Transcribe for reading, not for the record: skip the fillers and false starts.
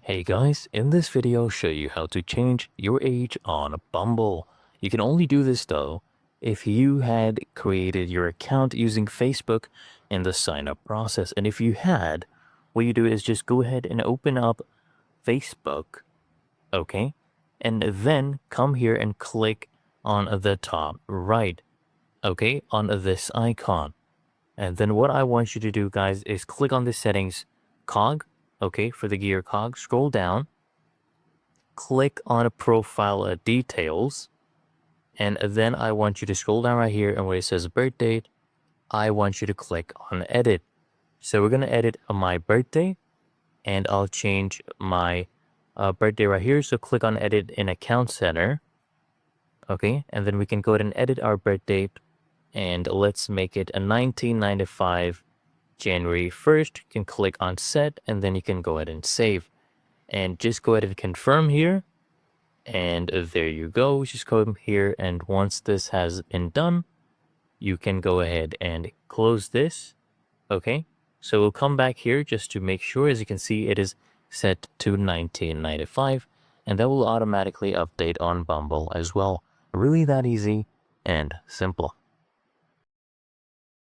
Hey guys, in this video I'll show you how to change your age on Bumble. You can only do this though if you had created your account using Facebook in the sign up process. And if you had, what you do is just go ahead and open up Facebook, okay? And then come here and click on the top right, okay? On this icon. And then what I want you to do, guys, is click on the settings cog, okay, for the gear cog, scroll down, click on profile details, and then I want you to scroll down right here, and where it says birth date, I want you to click on edit. So we're going to edit my birthday, and I'll change my birthday right here. So click on edit in account center, okay, and then we can go ahead and edit our birth date, and let's make it a 1995 January 1st. You can click on set, and then you can go ahead and save, and just go ahead and confirm here. And there you go. Just come here, and once this has been done, you can go ahead and close this. Okay, so we'll come back here just to make sure. As you can see, it is set to 1995, and that will automatically update on Bumble as well. Really that easy and simple.